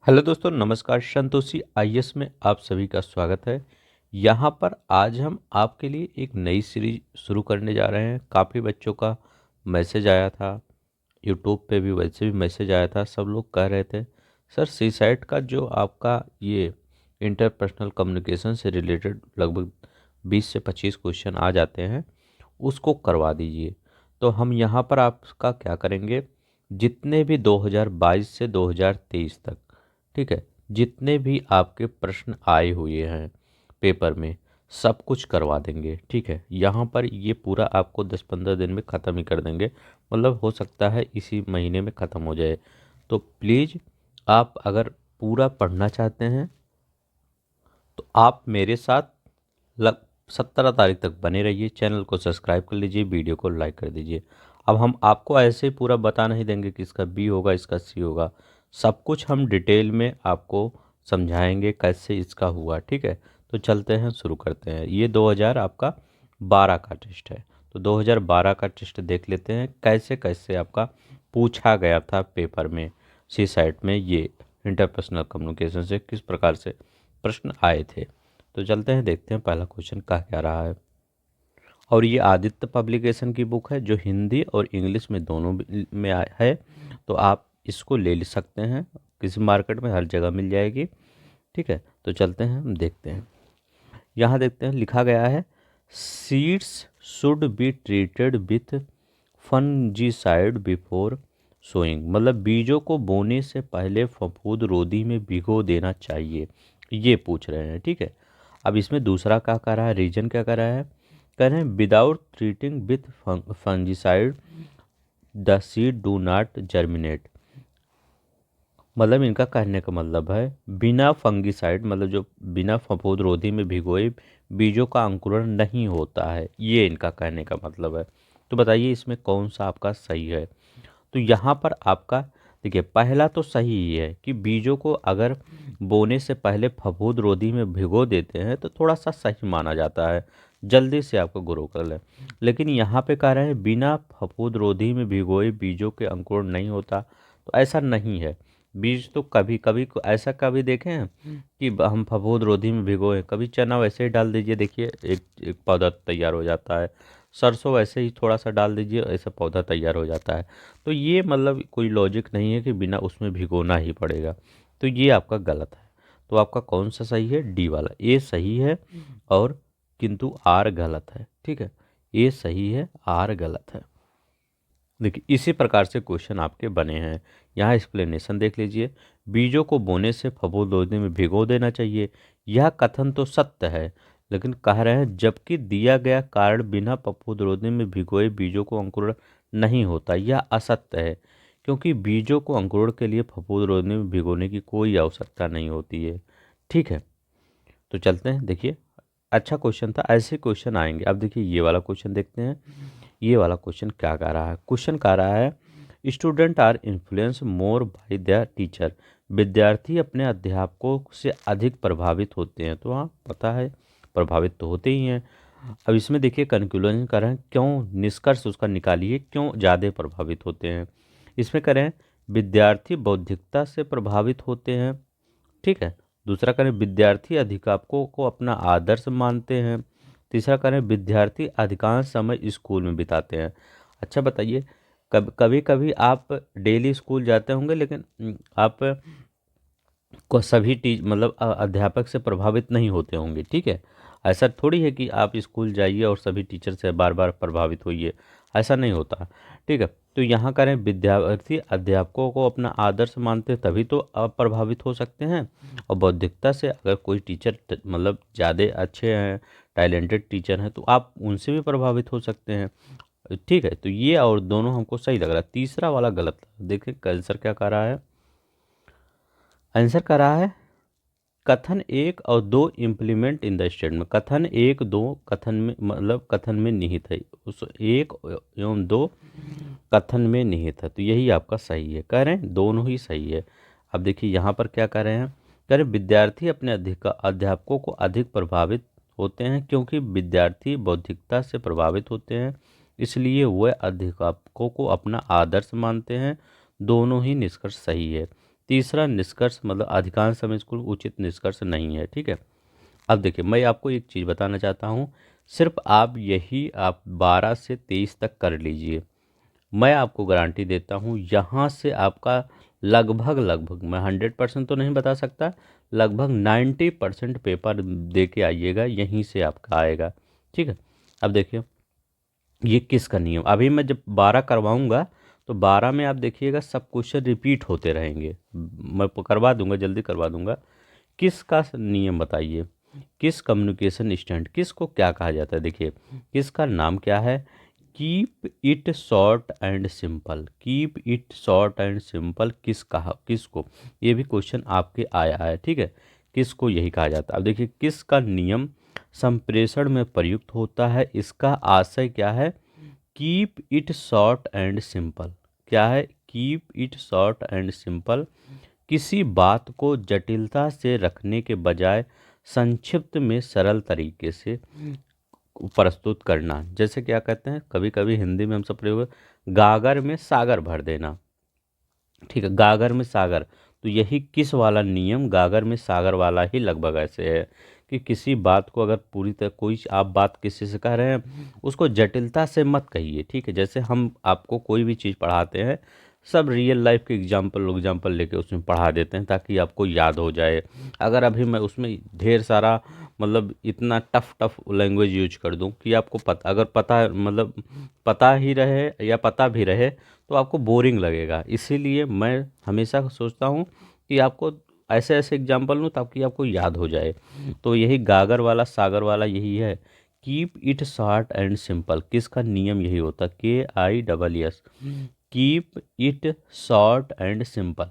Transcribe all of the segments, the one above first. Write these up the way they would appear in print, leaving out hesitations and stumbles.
Hello दोस्तों, नमस्कार। Santoshi IAS में आप सभी का स्वागत है। यहाँ पर आज हम आपके लिए एक नई सीरीज शुरू करने जा रहे हैं। काफ़ी बच्चों का मैसेज आया था, यूट्यूब पे भी वैसे भी मैसेज आया था। सब लोग कह रहे थे सर सीसैट का जो आपका ये इंटरपर्सनल कम्युनिकेशन से रिलेटेड लगभग 20 से 25 क्वेश्चन आ जाते हैं, उसको करवा दीजिए। तो हम यहाँ पर आपका क्या करेंगे, जितने भी 2022 से 2023 तक, ठीक है, जितने भी आपके प्रश्न आए हुए हैं पेपर में, सब कुछ करवा देंगे। ठीक है, यहाँ पर ये पूरा आपको 10-15 दिन में ख़त्म ही कर देंगे। मतलब हो सकता है इसी महीने में ख़त्म हो जाए। तो प्लीज़ आप अगर पूरा पढ़ना चाहते हैं तो आप मेरे साथ लग 17 तारीख तक बने रहिए। चैनल को सब्सक्राइब कर लीजिए, वीडियो को लाइक कर दीजिए। अब हम आपको ऐसे ही पूरा बता नहीं देंगे कि इसका बी होगा, इसका सी होगा। सब कुछ हम डिटेल में आपको समझाएंगे कैसे इसका हुआ। ठीक है, तो चलते हैं, शुरू करते हैं। ये 2000 आपका 12 का टेस्ट है। तो 2012 का टेस्ट देख लेते हैं कैसे कैसे आपका पूछा गया था पेपर में। सी साइट में ये इंटरपर्सनल कम्युनिकेशन से किस प्रकार से प्रश्न आए थे। तो चलते हैं, देखते हैं पहला क्वेश्चन क्या रहा है। और ये आदित्य पब्लिकेशन की बुक है जो हिंदी और इंग्लिश में दोनों में है। तो आप इसको ले सकते हैं, किसी मार्केट में हर जगह मिल जाएगी। ठीक है, तो चलते हैं, हम देखते हैं। यहाँ देखते हैं, लिखा गया है seeds should be treated with fungicide before sowing. मतलब बीजों को बोने से पहले फफूंद रोधी में भिगो देना चाहिए, ये पूछ रहे हैं। ठीक है, अब इसमें दूसरा क्या कर रहा है, रीजन क्या कर रहा है, कह रहे हैं without treating with fungicide the seed do not germinate. मतलब इनका कहने का मतलब है बिना फंगीसाइड, मतलब जो बिना फफूंद रोधी में भिगोए बीजों का अंकुरण नहीं होता है, ये इनका कहने का मतलब है। तो बताइए इसमें कौन सा आपका सही है। तो यहाँ पर आपका देखिए, पहला तो सही ही है कि बीजों को अगर बोने से पहले फफूंद रोधी में भिगो देते हैं तो थोड़ा सा सही माना जाता है, जल्दी से आपको ग्रो कर ले। लेकिन यहाँ पे कह रहे हैं बिना फफूंद रोधी में भिगोए बीजों के अंकुरण नहीं होता, तो ऐसा नहीं है। बीज तो कभी कभी ऐसा कभी देखे हैं कि हम फफूंद रोधी में भिगोए, कभी चना वैसे ही डाल दीजिए, देखिए एक पौधा तैयार हो जाता है। सरसों वैसे ही थोड़ा सा डाल दीजिए, ऐसा पौधा तैयार हो जाता है। तो ये मतलब कोई लॉजिक नहीं है कि बिना उसमें भिगोना ही पड़ेगा। तो ये आपका गलत है। तो आपका कौन सा सही है, डी वाला, ए सही है और किंतु आर गलत है। ठीक है, ए सही है, आर गलत है। देखिए इसी प्रकार से क्वेश्चन आपके बने हैं। यहाँ एक्सप्लेनेशन देख लीजिए, बीजों को बोने से फफूंद रोधी में भिगो देना चाहिए, यह कथन तो सत्य है, लेकिन कह रहे हैं जबकि दिया गया कारण बिना फफूंद रोधी में भिगोए बीजों को अंकुरण नहीं होता, यह असत्य है, क्योंकि बीजों को अंकुरण के लिए फफूंद रोधी में भिगोने की कोई आवश्यकता नहीं होती है। ठीक है, तो चलते हैं, देखिए अच्छा क्वेश्चन था, ऐसे क्वेश्चन आएंगे। अब देखिए ये वाला क्वेश्चन देखते हैं। ये वाला क्वेश्चन क्या कह रहा है, क्वेश्चन कह रहा है student are influence more by their teacher. विद्यार्थी अपने अध्यापकों से अधिक प्रभावित होते हैं। तो हाँ पता है, प्रभावित तो होते ही हैं। अब इसमें देखिए कंक्लूजन कर रहे हैं, क्यों, निष्कर्ष उसका निकालिए, क्यों ज़्यादा प्रभावित होते हैं। इसमें करें विद्यार्थी बौद्धिकता से प्रभावित होते हैं। ठीक है, दूसरा करें विद्यार्थी अध्यापकों को अपना आदर्श मानते हैं। तीसरा करें विद्यार्थी अधिकांश समय स्कूल में बिताते हैं। अच्छा बताइए, कभी कभी आप डेली स्कूल जाते होंगे, लेकिन आप को सभी मतलब अध्यापक से प्रभावित नहीं होते होंगे। ठीक है, ऐसा थोड़ी है कि आप स्कूल जाइए और सभी टीचर से बार बार प्रभावित होइए, ऐसा नहीं होता। ठीक है, तो यहाँ करें विद्यार्थी अध्यापकों को अपना आदर्श मानते हैं, तभी तो आप प्रभावित हो सकते हैं। और बौद्धिकता से अगर कोई टीचर मतलब ज़्यादा अच्छे हैं, टैलेंटेड टीचर हैं, तो आप उनसे भी प्रभावित हो सकते हैं। ठीक है, तो ये और दोनों हमको सही लग रहा है, तीसरा वाला गलत। देखिए आंसर क्या कर रहा है, आंसर कर रहा है कथन एक और दो इम्प्लीमेंट इन द स्टेटमेंट। कथन एक दो कथन में मतलब कथन में निहित है, उस एक एवं दो कथन में निहित है। तो यही आपका सही है, कह रहे हैं दोनों ही सही है। अब देखिए यहाँ पर क्या कह रहे हैं, कह रहे विद्यार्थी अपने अध्यापकों को अधिक प्रभावित होते हैं, क्योंकि विद्यार्थी बौद्धिकता से प्रभावित होते हैं, इसलिए वह अध्यापकों को अपना आदर्श मानते हैं। दोनों ही निष्कर्ष सही है। तीसरा, निष्कर्ष मतलब अधिकांश समय स्कूल उचित निष्कर्ष नहीं है। ठीक है, अब देखिए मैं आपको एक चीज़ बताना चाहता हूँ, सिर्फ आप 12 से 23 तक कर लीजिए, मैं आपको गारंटी देता हूँ यहाँ से आपका लगभग मैं 100% तो नहीं बता सकता, लगभग 90% पेपर दे के आइएगा, यहीं से आपका आएगा। ठीक है, अब देखिए ये किसका नियम, अभी मैं जब 12 करवाऊंगा तो 12 में आप देखिएगा सब क्वेश्चन रिपीट होते रहेंगे, मैं करवा दूंगा, जल्दी करवा दूंगा। किसका नियम बताइए, किस कम्युनिकेशन स्टैंड, किसको क्या कहा जाता है, देखिए किसका नाम क्या है, keep it short and simple, keep it short and simple किस कहा, किसको, ये भी क्वेश्चन आपके आया है। ठीक है, किसको यही कहा जाता है। अब देखिए किसका नियम संप्रेषण में प्रयुक्त होता है, इसका आशय क्या है, keep it short and simple, क्या है, keep it short and simple, किसी बात को जटिलता से रखने के बजाय संक्षिप्त में सरल तरीके से प्रस्तुत करना। जैसे क्या कहते हैं, कभी कभी हिंदी में हम सब प्रयोग, गागर में सागर भर देना। ठीक है, गागर में सागर, तो यही किस वाला नियम, गागर में सागर वाला ही लगभग ऐसे है कि किसी बात को अगर पूरी तरह कोई आप बात किसी से कह रहे हैं उसको जटिलता से मत कहिए। ठीक है, जैसे हम आपको कोई भी चीज़ पढ़ाते हैं सब रियल लाइफ के एग्जाम्पल लेके उसमें पढ़ा देते हैं ताकि आपको याद हो जाए। अगर अभी मैं उसमें ढेर सारा मतलब इतना टफ लैंग्वेज यूज कर दूं कि आपको पता, अगर पता मतलब पता ही रहे या पता भी रहे तो आपको बोरिंग लगेगा। इसीलिए मैं हमेशा सोचता हूँ कि आपको ऐसे ऐसे एग्जाम्पल लूँ ताकि आपको याद हो जाए। तो यही गागर वाला सागर वाला यही है, keep it short and simple, किसका नियम यही होता है, KISS, keep it short and simple,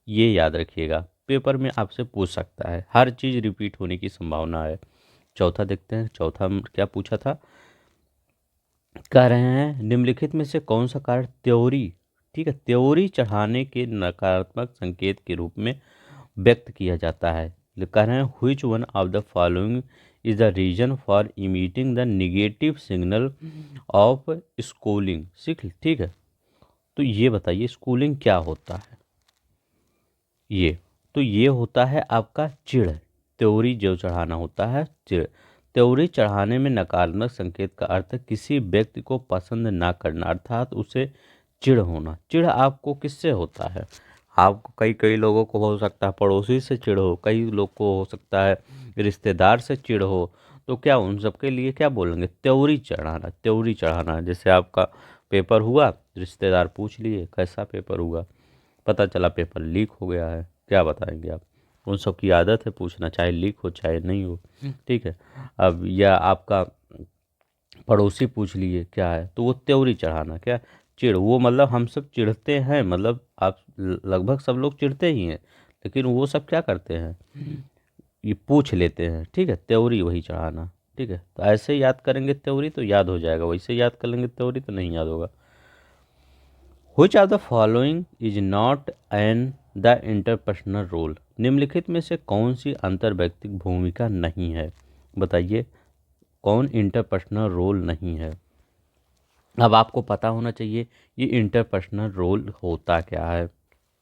ये याद रखिएगा, पेपर में आपसे पूछ सकता है, हर चीज़ रिपीट होने की संभावना है। चौथा देखते हैं, चौथा क्या पूछा था, कह रहे हैं निम्नलिखित में से कौन सा कारण त्योरी, ठीक है, त्योरी चढ़ाने के नकारात्मक संकेत के रूप में व्यक्त किया जाता है। कह रहे हैं which one of the following is the reason for emitting the negative signal of schooling. ठीक है, तो ये बताइए स्कूलिंग क्या होता है, ये तो ये होता है आपका चिढ़, त्योरी जो चढ़ाना होता है चिढ़, त्योरी चढ़ाने में नकारात्मक संकेत का अर्थ है किसी व्यक्ति को पसंद ना करना, अर्थात उसे चिढ़ होना। चिढ़ आपको किससे होता है, आपको कई कई लोगों को हो सकता है पड़ोसी से चिढ़ हो, कई लोग को हो सकता है रिश्तेदार से चिढ़ हो, तो क्या उन सबके लिए क्या बोलेंगे, त्योरी चढ़ाना, त्योरी चढ़ाना। जैसे आपका पेपर हुआ, रिश्तेदार पूछ लिए कैसा पेपर हुआ, पता चला पेपर लीक हो गया है, क्या बताएंगे आप, उन सब की आदत है पूछना, चाहे लीक हो चाहे नहीं हो। ठीक है, अब या आपका पड़ोसी पूछ लिए क्या है, तो वो त्योरी चढ़ाना, क्या चिढ़, वो मतलब हम सब चिढ़ते हैं, मतलब आप लगभग सब लोग चिढ़ते ही हैं, लेकिन वो सब क्या करते हैं, ये पूछ लेते हैं। ठीक है, त्योरी वही चढ़ाना। ठीक है, तो ऐसे याद करेंगे त्योरी तो याद हो जाएगा, वैसे याद कर लेंगे त्योरी तो नहीं याद होगा। Which of the following is not an the interpersonal role, निम्नलिखित में से कौन सी अंतर्वैयक्तिक भूमिका नहीं है, बताइए कौन इंटरपर्सनल रोल नहीं है। अब आपको पता होना चाहिए ये इंटरपर्सनल रोल होता क्या है।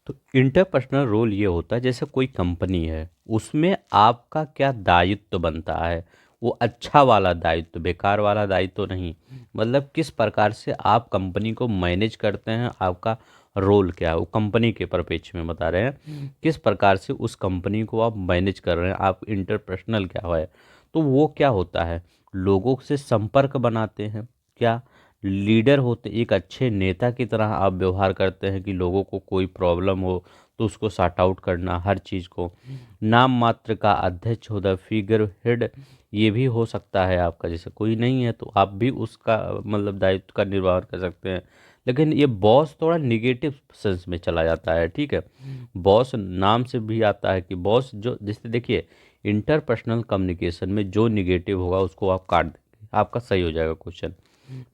तो इंटरपर्सनल रोल ये होता है जैसे कोई कंपनी है उसमें आपका क्या दायित्व बनता है, वो अच्छा वाला दायित्व, बेकार वाला दायित्व तो नहीं, मतलब किस प्रकार से आप कंपनी को मैनेज करते हैं, आपका रोल क्या है, वो कंपनी के परिप्रेक्ष्य में बता रहे हैं किस प्रकार से उस कंपनी को आप मैनेज कर रहे हैं, आप इंटरपर्सनल क्या है। तो वो क्या होता है, लोगों से संपर्क बनाते हैं, क्या लीडर होते, एक अच्छे नेता की तरह आप व्यवहार करते हैं कि लोगों को कोई प्रॉब्लम हो तो उसको सॉर्ट आउट करना, हर चीज़ को। नाम मात्र का अध्यक्ष होता, फिगर हेड, ये भी हो सकता है आपका, जैसे कोई नहीं है तो आप भी उसका मतलब दायित्व का निर्वाह कर सकते हैं। लेकिन ये बॉस थोड़ा निगेटिव सेंस में चला जाता है। ठीक है, बॉस नाम से भी आता है कि बॉस, जो जैसे देखिए इंटरपर्सनल कम्युनिकेशन में जो निगेटिव होगा उसको आप काट देंगे, आपका सही हो जाएगा क्वेश्चन।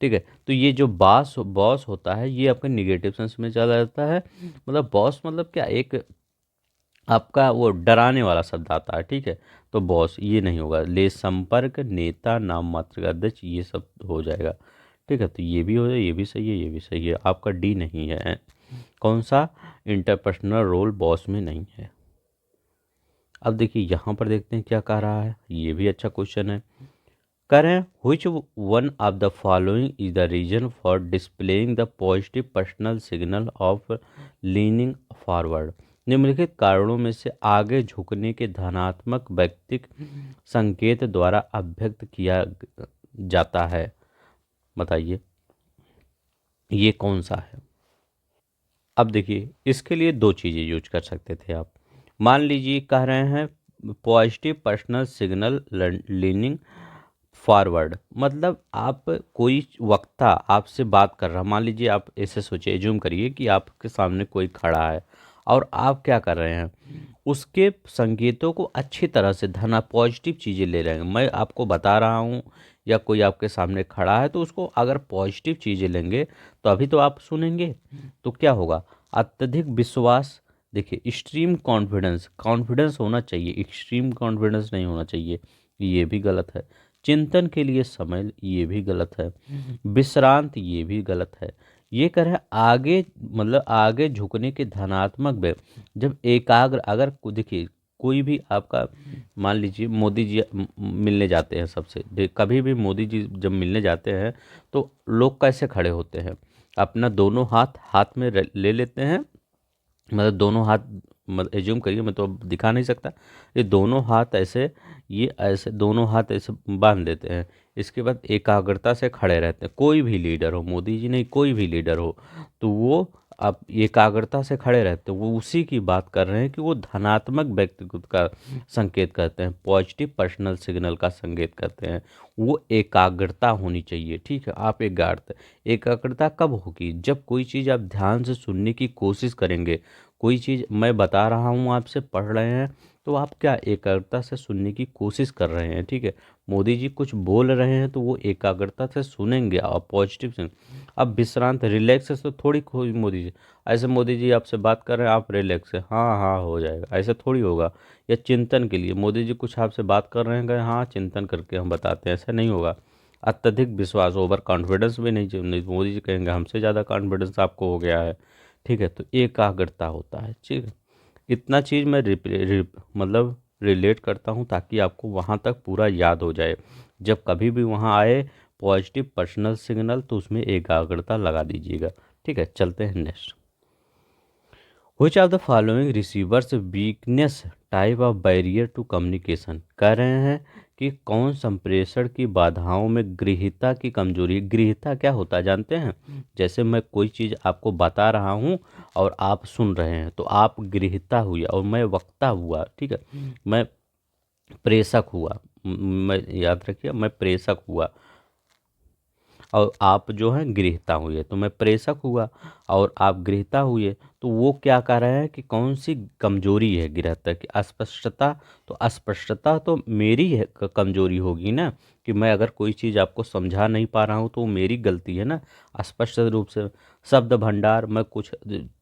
ठीक है, तो ये जो बॉस बॉस होता है ये आपका निगेटिव सेंस में चला जाता है, मतलब बॉस मतलब क्या, एक आपका वो डराने वाला शब्द आता है। ठीक है, तो बॉस ये नहीं होगा, ले संपर्क नेता नाम मात्र का अध्यक्ष ये सब हो जाएगा। ठीक है, तो ये भी हो जाए, ये भी सही है, ये भी सही है, आपका डी नहीं है। कौन सा इंटरपर्सनल रोल बॉस में नहीं है। अब देखिए यहाँ पर देखते हैं क्या कह रहा है, ये भी अच्छा क्वेश्चन है। कह रहे हैं which one of the following is the reason for displaying the positive personal signal of leaning forward। निम्नलिखित कारणों में से आगे झुकने के धनात्मक व्यक्तिक संकेत द्वारा अभिव्यक्त किया जाता है, बताइए ये कौन सा है। अब देखिए इसके लिए दो चीज़ें यूज कर सकते थे आप। मान लीजिए कह रहे हैं positive personal signal leaning forward, मतलब आप कोई वक्ता आपसे बात कर रहा, मान लीजिए आप ऐसे सोचिए, एज्यूम करिए कि आपके सामने कोई खड़ा है और आप क्या कर रहे हैं, उसके संकेतों को अच्छी तरह से धना पॉजिटिव चीज़ें ले रहे हैं। मैं आपको बता रहा हूँ या कोई आपके सामने खड़ा है तो उसको अगर पॉजिटिव चीज़ें लेंगे तो अभी तो आप सुनेंगे, तो क्या होगा, अत्यधिक विश्वास। देखिए एक्सट्रीम कॉन्फिडेंस, कॉन्फिडेंस होना चाहिए, एक्सट्रीम कॉन्फिडेंस नहीं होना चाहिए, ये भी गलत है। चिंतन के लिए समय, ये भी गलत है। विश्रांत, ये भी गलत है। ये कह रहे हैं आगे, मतलब आगे झुकने के धनात्मक जब एकाग्र, अगर देखिए कोई भी आपका, मान लीजिए मोदी जी मिलने जाते हैं सबसे, कभी भी मोदी जी जब मिलने जाते हैं तो लोग कैसे खड़े होते हैं, अपना दोनों हाथ हाथ में ले लेते हैं, मतलब दोनों हाथ, मतलब एज्यूम करिए, मैं तो अब दिखा नहीं सकता, ये दोनों हाथ ऐसे, ये ऐसे दोनों हाथ ऐसे बांध देते हैं। इसके बाद एकाग्रता से खड़े रहते हैं, कोई भी लीडर हो, मोदी जी नहीं, कोई भी लीडर हो, तो वो आप एकाग्रता से खड़े रहते हैं। वो उसी की बात कर रहे हैं कि वो धनात्मक व्यक्तित्व का संकेत करते हैं, पॉजिटिव पर्सनल सिग्नल का संकेत करते हैं। वो एकाग्रता होनी चाहिए, ठीक है। आप एकाग्रता कब होगी, जब कोई चीज़ आप ध्यान से सुनने की कोशिश करेंगे, कोई चीज़ मैं बता रहा हूँ, आपसे पढ़ रहे हैं, तो आप क्या एकाग्रता से सुनने की कोशिश कर रहे हैं, ठीक है। मोदी जी कुछ बोल रहे हैं तो वो एकाग्रता से सुनेंगे और पॉजिटिव से। अब विश्रांत, रिलैक्स से थोड़ी कोई मोदी जी, ऐसे मोदी जी आपसे बात कर रहे हैं, आप रिलैक्स है, हाँ हाँ हो जाएगा, ऐसा थोड़ी होगा। या चिंतन के लिए मोदी जी कुछ आपसे बात कर रहे हैं, कहे हाँ चिंतन करके हम बताते हैं, ऐसा नहीं होगा। अत्यधिक विश्वास, ओवर कॉन्फिडेंस भी नहीं चाहिए, मोदी जी कहेंगे हमसे ज़्यादा कॉन्फिडेंस आपको हो गया है, ठीक है। तो एकाग्रता होता है, ठीक है। इतना चीज़ मैं मतलब रिलेट करता हूँ ताकि आपको वहाँ तक पूरा याद हो जाए। जब कभी भी वहाँ आए पॉजिटिव पर्सनल सिग्नल तो उसमें एकाग्रता लगा दीजिएगा, ठीक है। चलते हैं next. Which of the following receivers weakness type of barrier to communication। कह रहे हैं कि कौन संप्रेषण की बाधाओं में गृहीता की कमजोरी। गृहीता क्या होता है जानते हैं, जैसे मैं कोई चीज़ आपको बता रहा हूँ और आप सुन रहे हैं, तो आप गृहीता हुई और मैं वक्ता हुआ, ठीक है। मैं प्रेषक हुआ, मैं याद रखिए मैं प्रेषक हुआ और आप जो है गृहीता हुए, तो मैं प्रेषक हुआ और आप गृहीता हुए। तो वो क्या कह रहे हैं कि कौन सी कमजोरी है गृहीता की, अस्पष्टता। तो अस्पष्टता तो मेरी है कमजोरी होगी ना, कि मैं अगर कोई चीज़ आपको समझा नहीं पा रहा हूँ तो वो मेरी गलती है ना, अस्पष्ट रूप से। शब्द भंडार, मैं कुछ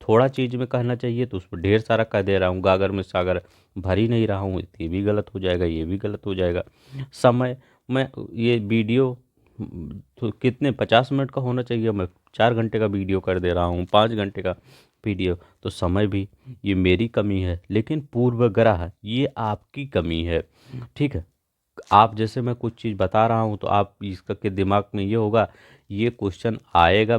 थोड़ा चीज़ में कहना चाहिए तो उसमें ढेर सारा कह दे रहा हूँ, गागर में सागर भर ही नहीं रहा हूँ, ये भी गलत हो जाएगा, ये भी गलत हो जाएगा। समय, मैं ये वीडियो तो कितने 50 मिनट का होना चाहिए, मैं 4 घंटे का वीडियो कर दे रहा हूँ, 5 घंटे का वीडियो। तो समय भी, ये मेरी कमी है, लेकिन पूर्वग्रह ये आपकी कमी है, ठीक है। आप जैसे मैं कुछ चीज़ बता रहा हूँ तो आप इसका के दिमाग में ये होगा, ये क्वेश्चन आएगा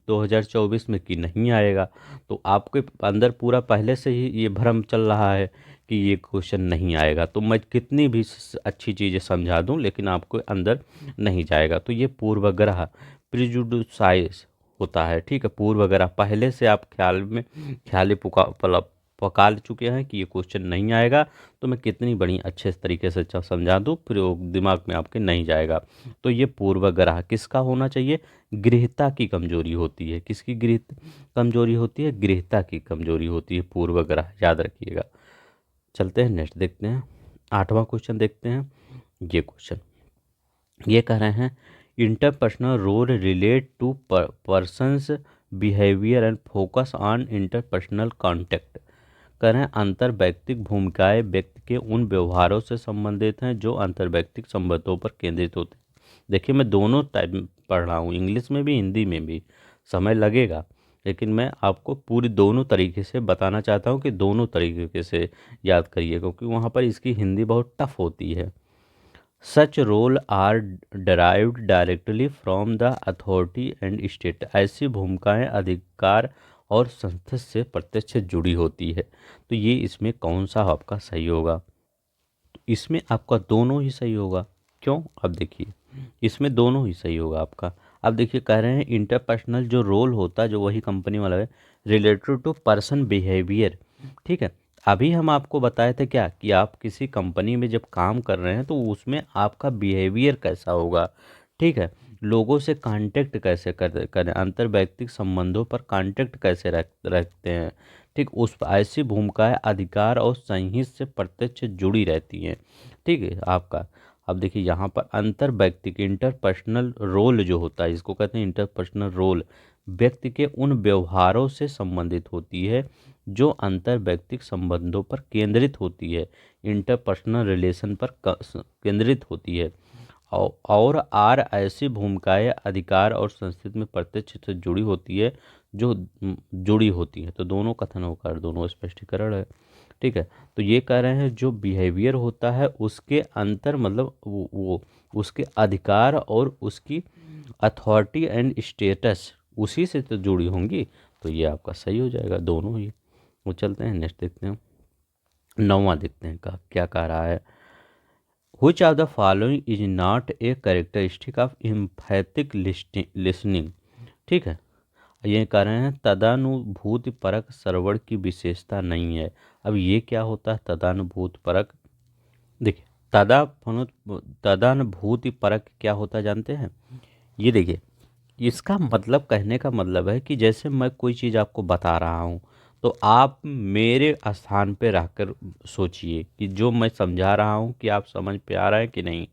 2024 में कि नहीं आएगा, तो आपके अंदर पूरा पहले से ही ये भ्रम चल रहा है कि ये क्वेश्चन नहीं आएगा, तो मैं कितनी भी अच्छी चीज़ें समझा दूं लेकिन आपको अंदर नहीं जाएगा। तो ये पूर्वग्रह, प्रिजुडिसाइज होता है, ठीक है। पूर्वग्रह पहले से आप ख्याली पका चुके हैं कि ये क्वेश्चन नहीं आएगा, तो मैं कितनी बड़ी अच्छे तरीके से समझा दूँ, फिर वो दिमाग में आपके नहीं जाएगा। तो ये पूर्वग्रह किसका होना चाहिए, गृहीता की कमजोरी होती है। किसकी गृहित कमजोरी होती है, गृहीता की कमजोरी होती है, पूर्वग्रह, याद रखिएगा। चलते हैं नेक्स्ट देखते हैं, 8वां क्वेश्चन देखते हैं। ये क्वेश्चन ये कह रहे हैं interpersonal role relate to person's behaviour and focus on interpersonal contact. कह रहे हैं अंतर्वैयक्तिक भूमिकाएं व्यक्ति के उन व्यवहारों से संबंधित हैं जो अंतर्वैयक्तिक संबंधों पर केंद्रित होते हैं। देखिए मैं दोनों टाइप पढ़ रहा हूँ, इंग्लिश में भी हिंदी में भी, समय लगेगा। लेकिन मैं आपको पूरी दोनों तरीके से बताना चाहता हूँ कि दोनों तरीके से याद करिए, क्योंकि वहाँ पर इसकी हिंदी बहुत टफ होती है। सच role are derived directly from the authority and state. ऐसी भूमिकाएं अधिकार और संस्था से प्रत्यक्ष जुड़ी होती है। तो ये इसमें कौन सा आपका सही होगा? तो इसमें आपका दोनों ही सही होगा। क्यों? अब देखिए, इसमें दोनों ही सही होगा आपका। अब देखिए, कह रहे हैं इंटरपर्सनल जो रोल होता है, जो वही कंपनी वाला है, रिलेटेड टू पर्सन बिहेवियर। ठीक है। अभी हम आपको बताए थे क्या कि आप किसी कंपनी में जब काम कर रहे हैं तो उसमें आपका बिहेवियर कैसा होगा। ठीक है। लोगों से कांटेक्ट कैसे करें, अंतर व्यक्तिक संबंधों पर कांटेक्ट कैसे रखते हैं। ठीक, उस ऐसी भूमिकाएं अधिकार और संहित से प्रत्यक्ष जुड़ी रहती हैं। ठीक है आपका। अब देखिए, यहाँ पर अंतर व्यक्तिक इंटरपर्सनल रोल जो होता है, इसको कहते हैं इंटरपर्सनल रोल, व्यक्ति के उन व्यवहारों से संबंधित होती है जो अंतर व्यक्तिक संबंधों पर केंद्रित होती है, इंटरपर्सनल रिलेशन पर केंद्रित होती है। और आर ऐसी भूमिकाएं अधिकार और संस्कृति में प्रत्यक्ष से जुड़ी होती है, जो जुड़ी होती है। तो दोनों कथन होकर दोनों स्पष्टीकरण है। ठीक है। तो ये कह रहे हैं जो बिहेवियर होता है उसके अंतर मतलब वो उसके अधिकार और उसकी अथॉरिटी एंड स्टेटस उसी से तो जुड़ी होंगी। तो ये आपका सही हो जाएगा, दोनों ही। वो चलते हैं नेक्स्ट देखते हैं, नौवां देखते हैं का क्या कह रहा है। Which of the following is not a characteristic of emphatic listening? ठीक है। ये कह रहे हैं तदानुभूति परक श्रवण की विशेषता नहीं है। अब ये क्या होता है तदानुभूति परक? देखिए, तदानुभूति परक क्या होता है जानते हैं? ये देखिए, इसका मतलब, कहने का मतलब है कि जैसे मैं कोई चीज़ आपको बता रहा हूँ तो आप मेरे स्थान पे रहकर सोचिए कि जो मैं समझा रहा हूँ कि आप समझ पे आ रहा है कि नहीं।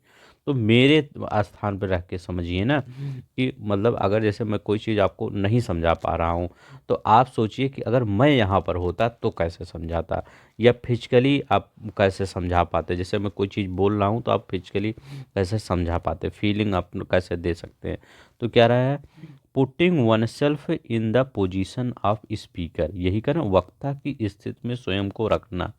तो मेरे स्थान पे रह के समझिए ना, कि मतलब अगर जैसे मैं कोई चीज़ आपको नहीं समझा पा रहा हूँ तो आप सोचिए कि अगर मैं यहाँ पर होता तो कैसे समझाता, या फिजिकली आप कैसे समझा पाते। जैसे मैं कोई चीज़ बोल रहा हूँ तो आप फिजिकली कैसे समझा पाते, फीलिंग आप कैसे दे सकते हैं। तो क्या रहा है, putting one self in the position of speaker, यही करें वक्ता की स्थिति में स्वयं को रखना,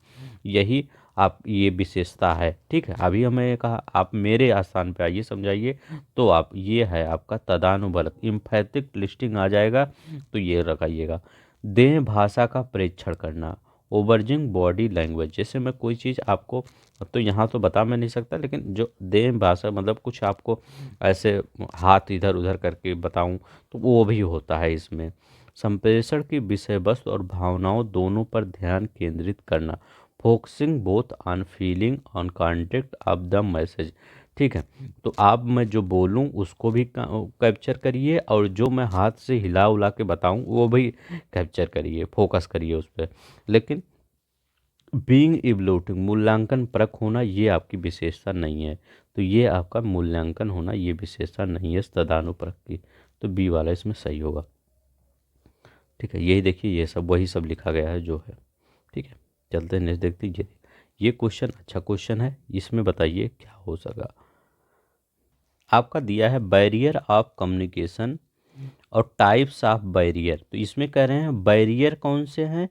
यही आप ये विशेषता है। ठीक है। अभी हमें कहा आप मेरे स्थान पे आइए समझाइए, तो आप ये है आपका तदानुबलक इम्फैटिक लिस्टिंग आ जाएगा। तो ये रखाइएगा। देह भाषा का प्रेक्षण करना, ओवर्जिंग बॉडी लैंग्वेज, जैसे मैं कोई चीज़ आपको, अब तो यहाँ तो बता मैं नहीं सकता, लेकिन जो देह भाषा मतलब कुछ आपको ऐसे हाथ इधर उधर करके बताऊं तो वो भी होता है इसमें। संप्रेषण की विषय वस्तु और भावनाओं दोनों पर ध्यान केंद्रित करना, focusing both on feeling on contact of the message. ठीक है। तो आप मैं जो बोलूं उसको भी कैप्चर करिए, और जो मैं हाथ से हिला उला के बताऊं वो भी कैप्चर करिए, फोकस करिए उस पर। लेकिन बीइंग इवलूटिंग मूल्यांकन परक होना ये आपकी विशेषता नहीं है। तो ये आपका मूल्यांकन होना ये विशेषता नहीं है तदानुपरक की। तो बी वाला इसमें सही होगा। ठीक है। यही देखिए, ये सब वही सब लिखा गया है जो है। ठीक है। चलते हैं नेक्स्ट देखते हैं। ये क्वेश्चन अच्छा क्वेश्चन है, इसमें बताइए क्या हो सका। आपका दिया है बैरियर ऑफ कम्युनिकेशन और टाइप्स ऑफ बैरियर। तो इसमें कह रहे हैं बैरियर कौन से हैं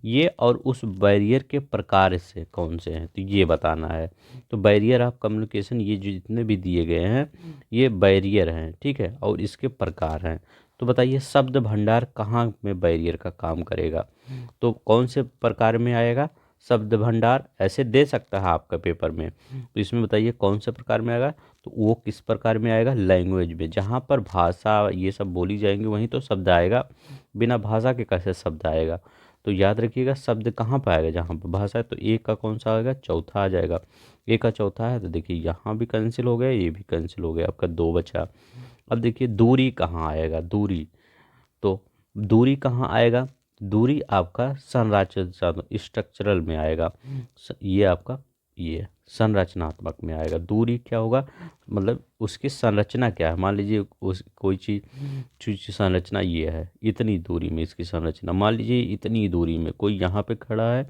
ये, और उस बैरियर के प्रकार से कौन से हैं, तो ये बताना है। तो बैरियर ऑफ कम्युनिकेशन ये जो जितने भी दिए गए हैं ये बैरियर हैं। ठीक है। और इसके प्रकार हैं। तो बताइए शब्द भंडार कहाँ में बैरियर का काम करेगा, तो कौन से प्रकार में आएगा? शब्द भंडार ऐसे दे सकता है आपका पेपर में, तो इसमें बताइए कौन से प्रकार में आएगा। तो वो किस प्रकार में आएगा? लैंग्वेज में, जहाँ पर भाषा ये सब बोली जाएंगी वहीं तो शब्द आएगा, बिना भाषा के कैसे शब्द आएगा। तो याद रखिएगा शब्द कहाँ पर आएगा, जहाँ पर भाषा है। तो एक का कौन सा आएगा? चौथा आ जाएगा। एक का चौथा है तो देखिए यहाँ भी कैंसिल हो गया, ये भी कैंसिल हो गया, आपका दो बचा। अब देखिए दूरी कहाँ आएगा? दूरी, तो दूरी कहाँ आएगा? दूरी आपका संरचना स्ट्रक्चरल में आएगा। ये आपका ये संरचनात्मक में आएगा। दूरी क्या होगा, मतलब उसकी संरचना क्या है। मान लीजिए उस कोई चीज़ की संरचना ये है, इतनी दूरी में इसकी संरचना, मान लीजिए इतनी दूरी में कोई यहाँ पे खड़ा है,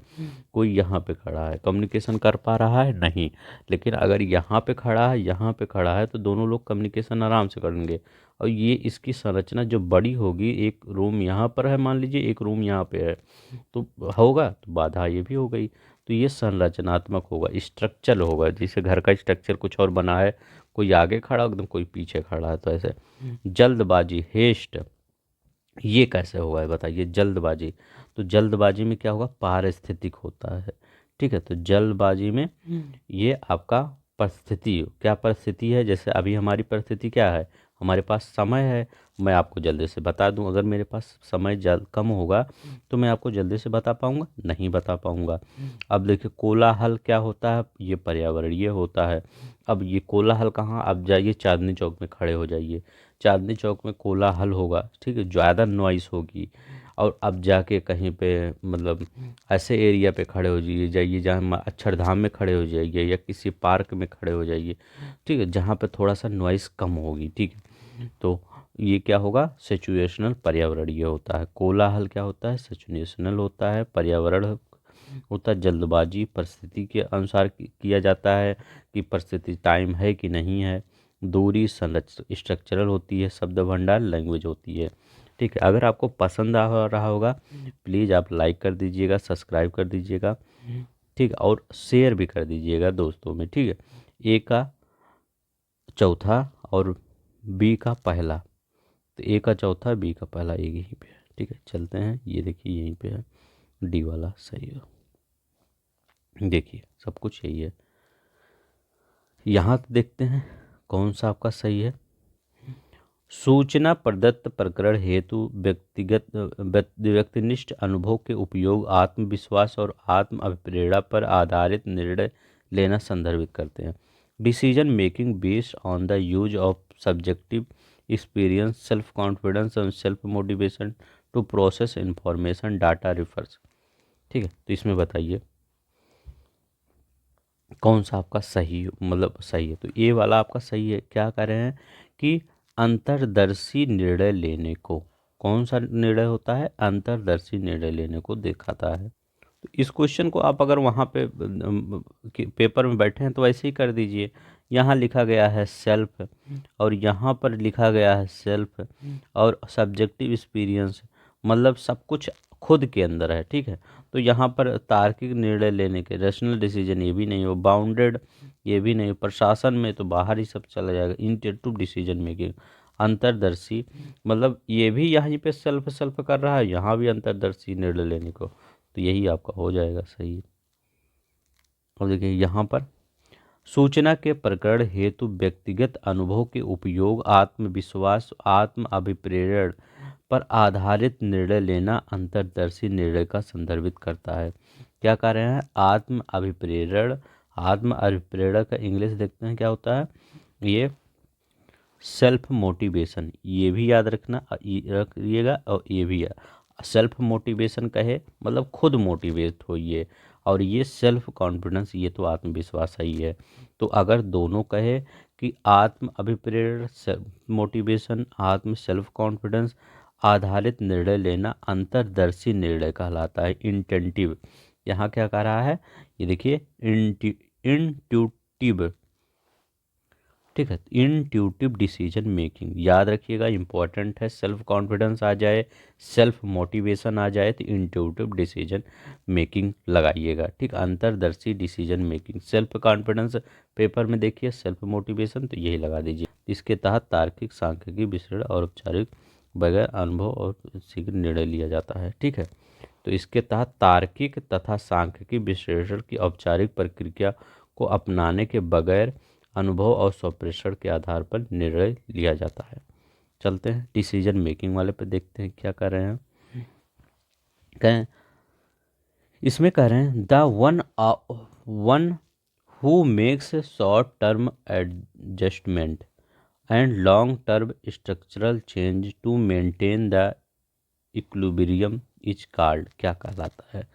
कोई यहाँ पे खड़ा है, कम्युनिकेशन कर पा रहा है नहीं। लेकिन अगर यहाँ पे खड़ा है, यहाँ पे खड़ा है, तो दोनों लोग कम्युनिकेशन आराम से करेंगे। और ये इसकी संरचना जो बड़ी होगी, एक रूम यहाँ पर है मान लीजिए, एक रूम यहाँ पे है, तो होगा तो बाधा ये भी हो गई। तो ये संरचनात्मक होगा, स्ट्रक्चर होगा। जैसे घर का स्ट्रक्चर कुछ और बना है, कोई आगे खड़ा एकदम, कोई पीछे खड़ा है, तो ऐसे। जल्दबाजी, हेस्ट, ये कैसे होगा बताइए। जल्दबाजी, तो जल्दबाजी में क्या होगा, पारिस्थितिक होता है। ठीक है, तो जल्दबाजी में ये आपका परिस्थिति, क्या परिस्थिति है, जैसे अभी हमारी परिस्थिति क्या है, हमारे पास समय है। मैं आपको जल्दी से बता दूं, अगर मेरे पास समय कम होगा तो मैं आपको जल्दी से बता पाऊंगा, नहीं बता पाऊंगा। अब देखिए कोलाहल क्या होता है, ये पर्यावरणीय होता है। अब ये कोलाहल कहाँ, अब जाइए चांदनी चौक में खड़े हो जाइए, चांदनी चौक में कोलाहल होगा, ठीक है, ज़्यादा नॉइस होगी। और अब जाके कहीं पे मतलब ऐसे एरिया पे खड़े हो जाइए जहाँ अक्षरधाम में खड़े हो जाइए, या किसी पार्क में खड़े हो जाइए, ठीक है, जहाँ पे थोड़ा सा नॉइस कम होगी। ठीक है, तो ये क्या होगा, सिचुएशनल पर्यावरणीय होता है। कोलाहल क्या होता है, सिचुएशनल होता है। पर्यावरण होता है जल्दबाजी, परिस्थिति के अनुसार किया जाता है कि परिस्थिति टाइम है कि नहीं है। दूरी स्ट्रक्चरल होती है। शब्द भंडार लैंग्वेज होती है। ठीक है, अगर आपको पसंद आ रहा होगा प्लीज़ आप लाइक कर दीजिएगा, सब्सक्राइब कर दीजिएगा, ठीक है, और शेयर भी कर दीजिएगा दोस्तों में। ठीक है, ए का चौथा और बी का पहला, तो ए का चौथा बी का पहला एक यहीं पे है। ठीक है, चलते हैं, ये देखिए यहीं पे है, डी वाला सही है। देखिए सब कुछ यही है। यहाँ देखते हैं कौन सा आपका सही है। सूचना प्रदत्त प्रकरण हेतु व्यक्तिनिष्ठ अनुभव के उपयोग आत्मविश्वास और आत्म अभिप्रेरणा पर आधारित निर्णय लेना संदर्भित करते हैं। Decision making based on the use of subjective experience, self confidence और self motivation to process information data refers. ठीक है, तो इसमें बताइए कौन सा आपका सही, मतलब सही है। तो ए वाला आपका सही है। क्या कर रहे हैं कि अंतर्दर्शी निर्णय लेने को, कौन सा निर्णय होता है, अंतर्दर्शी निर्णय लेने को दिखाता है। तो इस क्वेश्चन को आप अगर वहाँ पे पेपर में बैठे हैं तो ऐसे ही कर दीजिए। यहाँ लिखा गया है सेल्फ, और यहाँ पर लिखा गया है सेल्फ और सब्जेक्टिव एक्सपीरियंस, मतलब सब कुछ खुद के अंदर है। ठीक है, तो यहाँ पर तार्किक निर्णय लेने के, रैशनल डिसीजन ये भी नहीं हो, बाउंडेड ये भी नहीं, प्रशासन में तो बाहर ही सब चला जाएगा, इंटेंटिव डिसीजन मेकिंग, अंतर्दर्शी, मतलब ये भी यहाँ पे सेल्फ सेल्फ कर रहा है, यहाँ भी अंतर्दर्शी निर्णय लेने को, तो यही आपका हो जाएगा सही। और देखिए यहाँ पर सूचना के प्रकरण हेतु व्यक्तिगत अनुभव के उपयोग आत्मविश्वास आत्म अभिप्रेरण पर आधारित निर्णय लेना अंतर्दर्शी निर्णय का संदर्भित करता है। क्या कर रहे हैं, आत्म अभिप्रेरण। आत्म अभिप्रेरण का इंग्लिश देखते हैं क्या होता है, ये सेल्फ मोटिवेशन, ये भी याद रखिएगा, और ये भी सेल्फ मोटिवेशन कहे मतलब खुद मोटिवेट होइए, और ये सेल्फ कॉन्फिडेंस, ये तो आत्मविश्वास ही है। तो अगर दोनों कहे कि आत्म अभिप्रेरण सेल्फ मोटिवेशन, आत्म सेल्फ कॉन्फिडेंस आधारित निर्णय लेना अंतर्दर्शी निर्णय कहलाता है। इंटेंटिव, यहाँ क्या कह रहा है, ये देखिए इंट्यूटिव, ठीक है, इंट्यूटिव डिसीजन मेकिंग याद रखिएगा, इंपॉर्टेंट है। सेल्फ कॉन्फिडेंस आ जाए, सेल्फ मोटिवेशन आ जाए तो इंट्यूटिव डिसीजन मेकिंग लगाइएगा। ठीक, अंतर्दर्शी decision making, self confidence paper में देखिए, सेल्फ मोटिवेशन तो यही लगा दीजिए। इसके तहत तार्किक, सांख्यिकी, विश्लेषण और औपचारिक बगैर अनुभव और शीघ्र निर्णय लिया जाता है। ठीक है, तो इसके तहत तार्किक तथा सांख्यिकी विश्लेषण की औपचारिक प्रक्रिया को अपनाने के बगैर अनुभव और स्वप्रेषण के आधार पर निर्णय लिया जाता है। चलते हैं डिसीजन मेकिंग वाले पे, देखते हैं क्या कर रहे हैं। कहें इसमें कह रहे हैं the one who makes short term adjustment and long term structural change to maintain the equilibrium is called, क्या कहलाता है,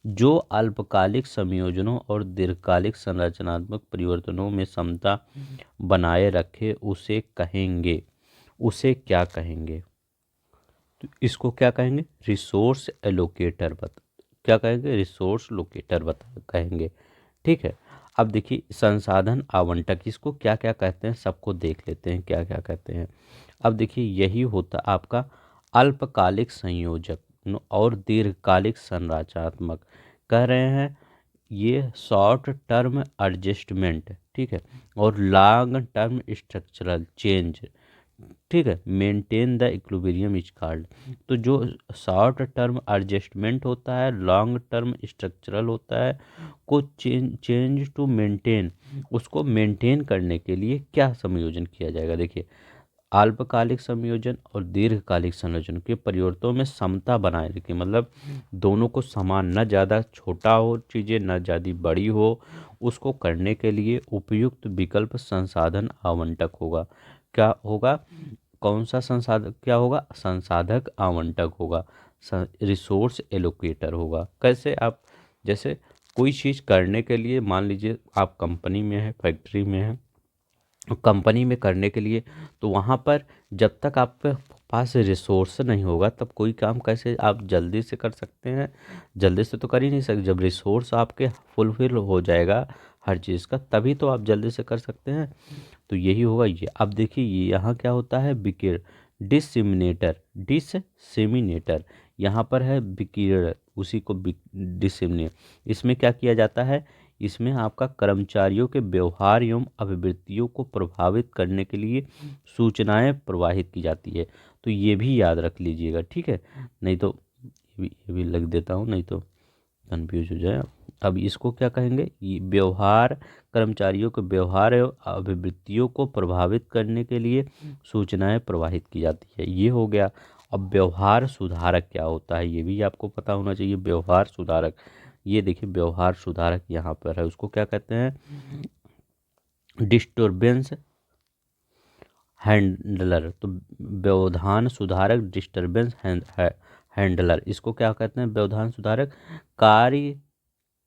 जो अल्पकालिक संयोजनों और दीर्घकालिक संरचनात्मक परिवर्तनों में समता बनाए रखे उसे कहेंगे। उसे क्या कहेंगे? तो इसको क्या कहेंगे? रिसोर्स एलोकेटर बता, क्या कहेंगे? रिसोर्स लोकेटर बता कहेंगे। ठीक है। अब देखिए संसाधन आवंटक, इसको क्या क्या कहते हैं सबको देख लेते हैं क्या क्या कहते हैं। अब देखिए यही होता आपका अल्पकालिक संयोजक और दीर्घकालिक संरचनात्मक। कह रहे हैं ये शॉर्ट टर्म एडजस्टमेंट, ठीक है, और लॉन्ग टर्म स्ट्रक्चरल चेंज, ठीक है, maintain the equilibrium is called. तो जो शॉर्ट टर्म एडजस्टमेंट होता है, लॉन्ग टर्म स्ट्रक्चरल होता है, को चेंज टू मेंटेन, उसको मेंटेन करने के लिए क्या संयोजन किया जाएगा? देखिए अल्पकालिक संयोजन और दीर्घकालिक संयोजन के परिवर्तनों में समता बनाए रखें, मतलब दोनों को समान, न ज़्यादा छोटा हो चीज़ें न ज़्यादा बड़ी हो, उसको करने के लिए उपयुक्त विकल्प संसाधन आवंटक होगा। क्या होगा? कौन सा संसाधक क्या होगा? संसाधक आवंटक होगा, रिसोर्स एलोकेटर होगा। कैसे? आप जैसे कोई चीज़ करने के लिए, मान लीजिए आप कंपनी में है, फैक्ट्री में है, कंपनी में करने के लिए, तो वहाँ पर जब तक आपके पास रिसोर्स नहीं होगा तब कोई काम कैसे आप जल्दी से कर सकते हैं? जल्दी से तो कर ही नहीं सकते। जब रिसोर्स आपके फुलफिल हो जाएगा हर चीज़ का, तभी तो आप जल्दी से कर सकते हैं। तो यही होगा ये। अब देखिए ये यहाँ क्या होता है? विकिरण डिसमिनेटर, डिसमिनेटर यहाँ पर है विकिरण, उसी को डिसमिनेट। इसमें क्या किया जाता है? इसमें आपका कर्मचारियों के व्यवहार एवं अभिवृत्तियों को प्रभावित करने के लिए सूचनाएं प्रवाहित की जाती है। तो ये भी याद रख लीजिएगा, ठीक है, नहीं तो ये भी लिख देता हूँ, नहीं तो कंफ्यूज हो जाए। अब इसको क्या कहेंगे? ये व्यवहार, कर्मचारियों के व्यवहार एवं अभिवृत्तियों को प्रभावित करने के लिए सूचनाएं प्रवाहित की जाती है, ये हो गया। अब व्यवहार सुधारक क्या होता है ये भी आपको पता होना चाहिए। व्यवहार सुधारक, ये देखिए व्यवहार सुधारक यहाँ पर है, उसको क्या कहते हैं? Disturbance handler. तो व्यवधान सुधारक डिस्टर्बेंस हैंडलर, इसको क्या कहते हैं? व्यवधान सुधारक।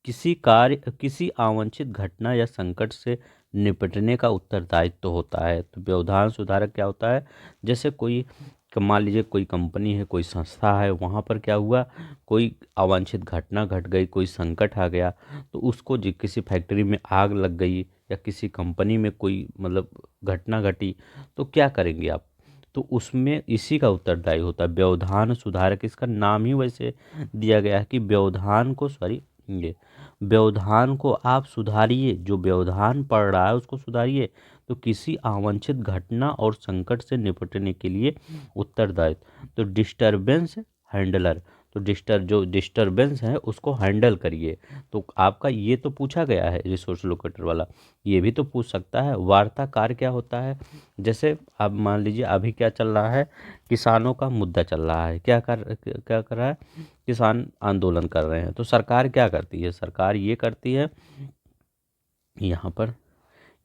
किसी अवांछित घटना या संकट से निपटने का उत्तरदायित्व होता है। तो व्यवधान सुधारक क्या होता है? जैसे कोई मान लीजिए कोई कंपनी है, कोई संस्था है, वहाँ पर क्या हुआ, कोई अवांछित घटना घट गई, कोई संकट आ गया, तो उसको किसी फैक्ट्री में आग लग गई या किसी कंपनी में कोई मतलब घटना घटी, तो क्या करेंगे आप? तो उसमें इसी का उत्तरदायी होता है व्यवधान सुधारक। इसका नाम ही वैसे दिया गया है कि व्यवधान को, सॉरी, ये व्यवधान को आप सुधारिए, जो व्यवधान पड़ रहा है उसको सुधारिए। तो किसी अवांछित घटना और संकट से निपटने के लिए उत्तरदायित्व। तो डिस्टरबेंस हैंडलर, तो जो डिस्टरबेंस है उसको हैंडल करिए। तो आपका ये तो पूछा गया है रिसोर्स लोकेटर वाला, ये भी तो पूछ सकता है। वार्ताकार क्या होता है? जैसे अब मान लीजिए अभी क्या चल रहा है, किसानों का मुद्दा चल रहा है, क्या कर रहा है? किसान आंदोलन कर रहे हैं। तो सरकार क्या करती है? सरकार ये करती है, यहाँ पर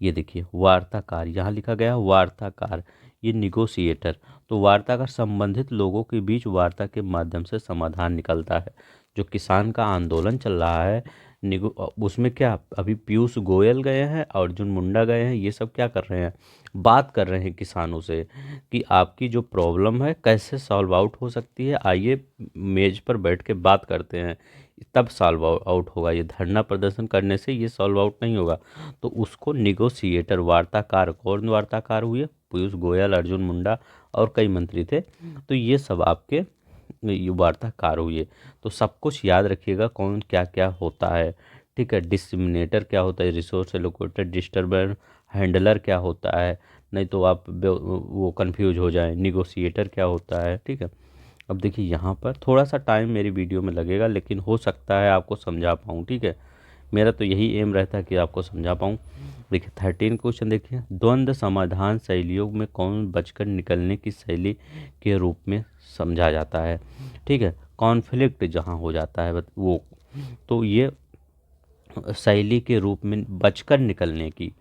ये देखिए वार्ताकार, यहाँ लिखा गया है वार्ताकार, ये निगोशिएटर। तो वार्ताकार संबंधित लोगों के बीच वार्ता के माध्यम से समाधान निकलता है। जो किसान का आंदोलन चल रहा है, निगो उसमें क्या अभी पीयूष गोयल गए हैं, अर्जुन मुंडा गए हैं, ये सब क्या कर रहे हैं? बात कर रहे हैं किसानों से कि आपकी जो प्रॉब्लम है कैसे सॉल्व आउट हो सकती है, आइए मेज पर बैठ के बात करते हैं, तब सॉल्व आउट होगा। ये धरना प्रदर्शन करने से ये सॉल्व आउट नहीं होगा। तो उसको निगोशिएटर, वार्ताकार, कौन वार्ताकार हुए? पीयूष गोयल, अर्जुन मुंडा और कई मंत्री थे। तो ये सब आपके ये वार्ताकार हुए। तो सब कुछ याद रखिएगा कौन क्या क्या होता है, ठीक है। डिस्क्रिमिनेटर क्या होता है? Resource allocator. डिस्टर्बर हैंडलर क्या होता है? नहीं तो आप वो कंफ्यूज हो जाए। निगोशिएटर क्या होता है, ठीक है। अब देखिए यहाँ पर थोड़ा सा टाइम मेरी वीडियो में लगेगा, लेकिन हो सकता है आपको समझा पाऊँ, ठीक है। मेरा तो यही एम रहता है कि आपको समझा पाऊँ। देखिए 13 क्वेश्चन देखिए, द्वंद्व समाधान शैलियों में कौन बचकर निकलने की शैली के रूप में समझा जाता है, ठीक है। कॉन्फ्लिक्ट जहाँ हो जाता है वो, तो ये शैली के रूप में बचकर निकलने की।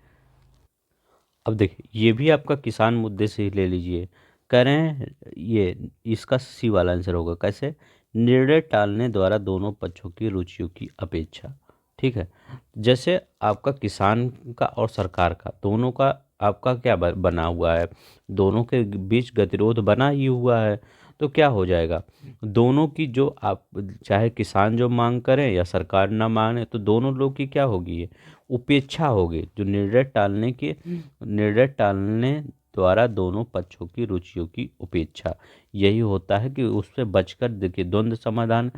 अब देखिए ये भी आपका किसान मुद्दे से ही ले लीजिए। कह रहे हैं ये, इसका सी वाला आंसर होगा। कैसे? निर्णय टालने द्वारा दोनों पक्षों की रुचियों की अपेक्षा। ठीक है, जैसे आपका किसान का और सरकार का दोनों का आपका क्या बना हुआ है, दोनों के बीच गतिरोध बना ही हुआ है। तो क्या हो जाएगा, दोनों की जो आप चाहे किसान जो मांग करें या सरकार ना माने, तो दोनों लोग की क्या होगी, ये उपेक्षा होगी। जो निर्णय टालने द्वारा दोनों पक्षों की रुचियों की उपेक्षा, यही होता है कि उससे बचकर, देखिए द्वंद्व समाधान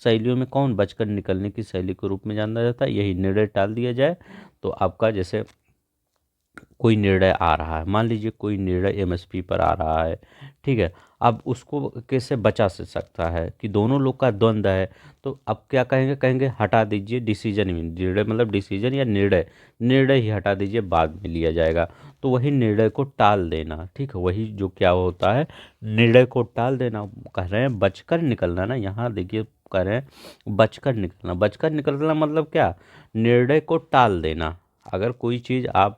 शैलियों में कौन बचकर निकलने की शैली के रूप में जाना जाता है, यही निर्णय टाल दिया जाए। तो आपका जैसे कोई निर्णय आ रहा है, मान लीजिए कोई निर्णय एमएसपी पर आ रहा है, ठीक है, अब उसको कैसे बचा से सकता है कि दोनों लोग का द्वंद्व है। तो अब क्या कहेंगे, कहेंगे हटा दीजिए, डिसीजन में निर्णय मतलब डिसीजन या निर्णय ही हटा दीजिए, बाद में लिया जाएगा। तो वही निर्णय को टाल देना, ठीक है, वही जो क्या होता है, निर्णय को टाल देना। कह रहे हैं बचकर निकलना ना, यहाँ देखिए कह रहे हैं बचकर निकलना मतलब क्या, निर्णय को टाल देना। अगर कोई चीज़ आप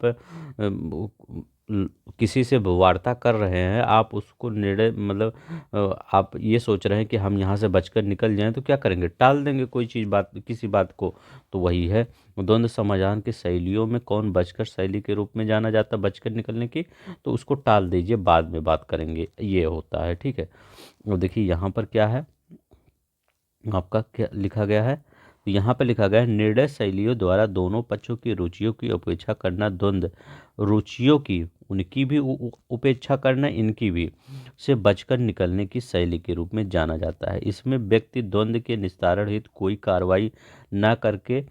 किसी से वार्ता कर रहे हैं, आप उसको निर्णय मतलब आप ये सोच रहे हैं कि हम यहाँ से बचकर निकल जाएं, तो क्या करेंगे, टाल देंगे कोई चीज़, बात किसी बात को। तो वही है, द्वंद्व समाधान की शैलियों में कौन बचकर शैली के रूप में जाना जाता है, बचकर निकलने की। तो उसको टाल दीजिए, बाद में बात करेंगे, ये होता है। ठीक है, और देखिए यहाँ पर क्या है, आपका क्या लिखा गया है, तो यहाँ पे लिखा गया है निर्णय शैलियों द्वारा दोनों पक्षों की रुचियों की उपेक्षा करना, द्वंद्व रुचियों की, उनकी भी उपेक्षा करना, इनकी भी, से बचकर निकलने की शैली के रूप में जाना जाता है। इसमें व्यक्ति द्वंद्व के निस्तारण हेतु कोई कार्रवाई न करके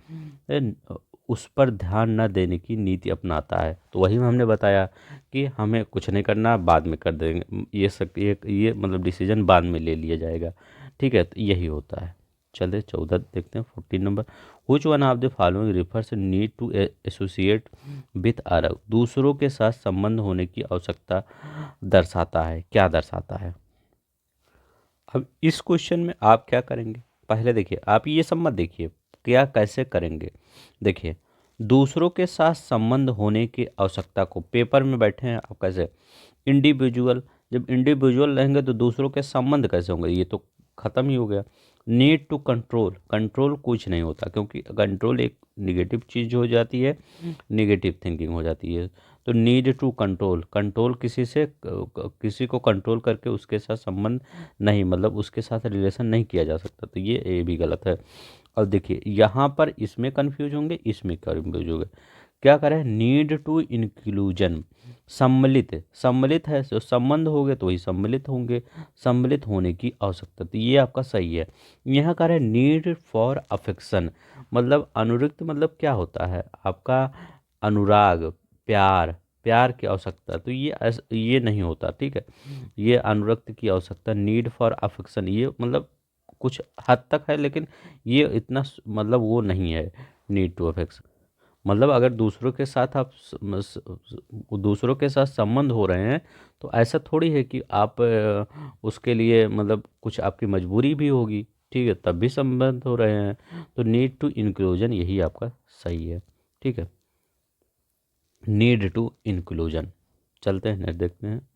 उस पर ध्यान न देने की नीति अपनाता है। तो वही हमने बताया कि हमें कुछ नहीं करना, बाद में कर देंगे, ये मतलब डिसीजन बाद में ले लिया जाएगा। ठीक है, तो यही होता है। चलिए 14 देखते हैं, 14 number, which one of the following refers need to associate with other, दूसरों के साथ संबंध होने की आवश्यकता दर्शाता है, क्या दर्शाता है। अब इस क्वेश्चन में आप क्या करेंगे, पहले देखिए, आप ये सब मत देखिए क्या कैसे करेंगे। देखिए, दूसरों के साथ संबंध होने की आवश्यकता को, पेपर में बैठे हैं आप, कैसे इंडिविजुअल, जब इंडिविजुअल रहेंगे तो दूसरों के संबंध कैसे होंगे, ये तो खत्म ही हो गया। नीड टू कंट्रोल, कंट्रोल कुछ नहीं होता, क्योंकि कंट्रोल एक निगेटिव चीज हो जाती है, निगेटिव थिंकिंग हो जाती है। तो नीड टू कंट्रोल, कंट्रोल किसी को कंट्रोल करके उसके साथ संबंध नहीं, मतलब उसके साथ रिलेशन नहीं किया जा सकता, तो ये भी गलत है। अब देखिए यहाँ पर इसमें कंफ्यूज होंगे, इसमें कंफ्यूज होंगे, क्या करें, नीड टू इंक्लूजन, सम्मिलित है, तो संबंध हो गए तो वही सम्मिलित होंगे, सम्मिलित होने की आवश्यकता, तो ये आपका सही है। यहाँ करें नीड फॉर अफेक्शन, मतलब अनुरक्त, मतलब क्या होता है आपका, अनुराग, प्यार, प्यार की आवश्यकता, तो ये नहीं होता। ठीक है, ये अनुरक्त की आवश्यकता, नीड फॉर अफेक्शन, ये मतलब कुछ हद तक है, लेकिन ये इतना मतलब वो नहीं है, नीड टू अफेक्शन। मतलब अगर दूसरों के साथ आप दूसरों के साथ संबंध हो रहे हैं, तो ऐसा थोड़ी है कि आप उसके लिए मतलब कुछ आपकी मजबूरी भी होगी, ठीक है, तब भी संबंध हो रहे हैं। तो नीड टू इंक्लूजन यही आपका सही है। ठीक है, नीड टू इंक्लूजन, चलते हैं नेक्स्ट देखते हैं।